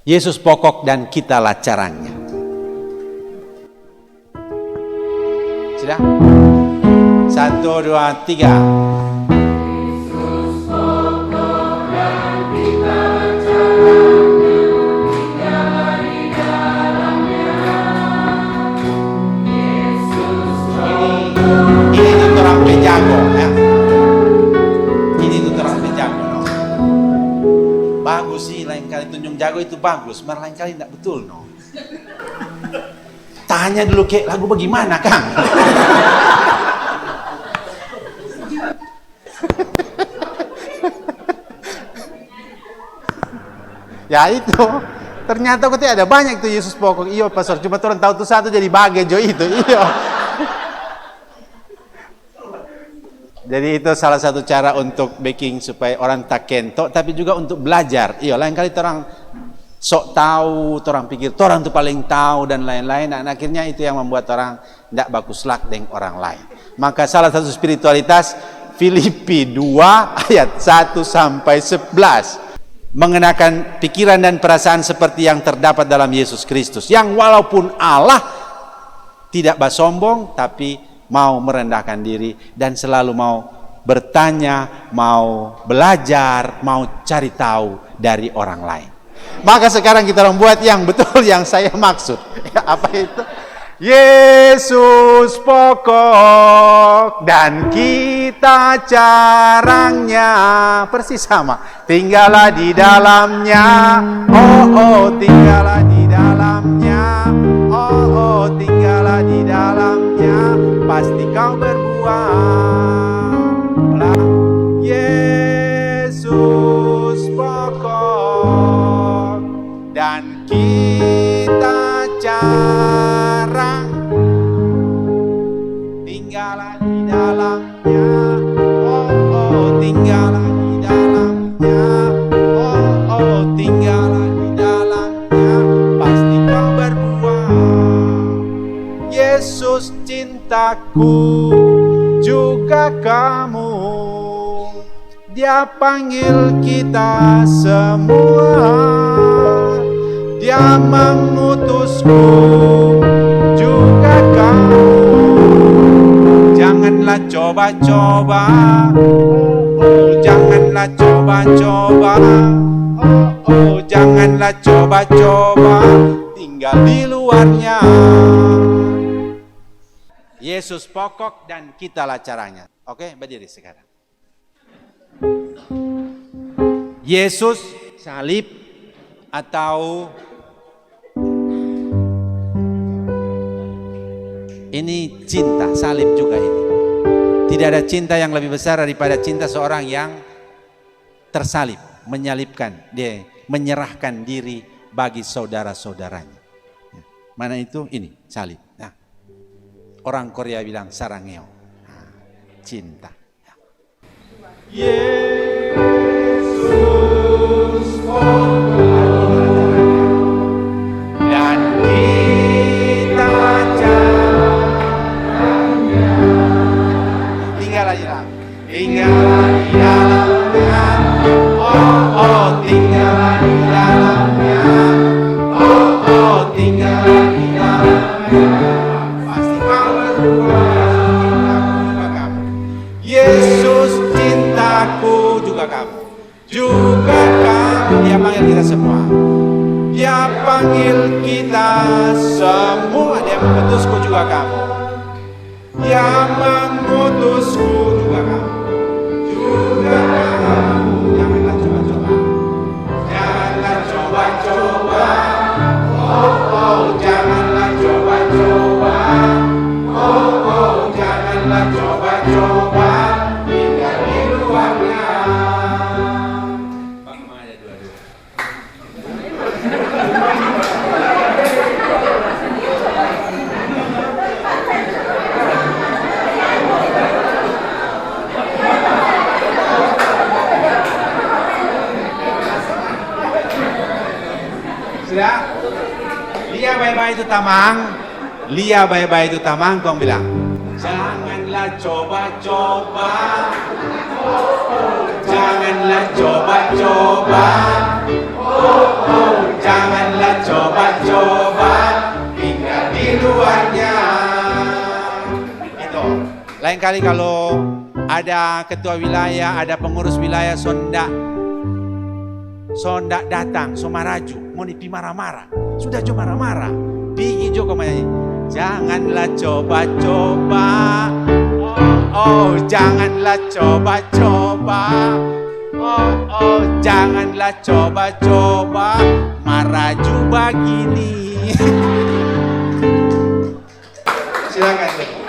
Yesus pokok dan kitalah caranya. Sudah? 1, 2, 3. Jago ya. Ini tuh terang jago no. Bagus sih, lain kali tunjung jago itu bagus, malah lain kali tidak betul no. Tanya dulu kayak lagu bagaimana Kang? Ya itu, ternyata kok ada banyak tuh Yesus pokok. Iyo pastor, cuma orang tahu tuh satu jadi bagai jo itu. Iyo. Jadi itu salah satu cara untuk baking supaya orang tak kentok, tapi juga untuk belajar. Iya, lain kali orang sok tahu, orang pikir orang tuh paling tahu dan lain-lain. Dan akhirnya itu yang membuat orang tidak bagus lak dengan orang lain. Maka salah satu spiritualitas Filipi 2 ayat 1 sampai 11 mengenakan pikiran dan perasaan seperti yang terdapat dalam Yesus Kristus, yang walaupun Allah tidak bersombong tapi mau merendahkan diri dan selalu mau bertanya, mau belajar, mau cari tahu dari orang lain. Maka sekarang kita membuat yang betul yang saya maksud. Apa itu? Yesus pokok dan kita carangnya, persis sama. Tinggallah di dalamnya, oh tinggallah di dalamnya, oh tinggallah di dalamnya, pasti kau berbuah. Yesus pokok dan kita carang, tinggallah di dalamnya, oh tinggallah di dalamnya, oh tinggallah di dalamnya, pasti kau berbuah. Yesus cintaku juga kamu, Dia panggil kita semua, Dia mengutusku juga kamu. Janganlah coba-coba, janganlah coba-coba, janganlah coba-coba, tinggal di luarnya. Yesus pokok dan kitalah caranya. Oke, berdiri sekarang. Yesus salib atau ini cinta, salib juga ini. Tidak ada cinta yang lebih besar daripada cinta seorang yang tersalib, menyalibkan, dia menyerahkan diri bagi saudara-saudaranya. Mana itu? Ini salib. Nah, orang Korea bilang sarangeo, nah, cinta. Yesus dan kita caranya, tinggallah di dalamnya, oh tinggallah di dalamnya, oh tinggallah di dalamnya, pasti kau berubah. Yesus cintaku juga kamu, juga kamu. Dia panggil kita semua, Dia panggil kita semua. Dia mengutusku juga kamu, Dia mengutusku juga kamu, juga kamu. Janganlah coba-coba, janganlah coba-coba, janganlah coba-coba, janganlah coba-coba, tinggal di luarnya. Sudah? Lia bye-bye itu tamang, Lia bye-bye itu tamang, kau bilang janganlah coba-coba, janganlah coba-coba, jangan Lain kali kalau ada ketua wilayah, ada pengurus wilayah sondak datang, so maraju, mau pi marah-marah. Sudah jo marah-marah. Pergi jo kemana? Janganlah coba-coba. Oh, janganlah coba-coba. Oh, janganlah coba-coba maraju begini. Silakan.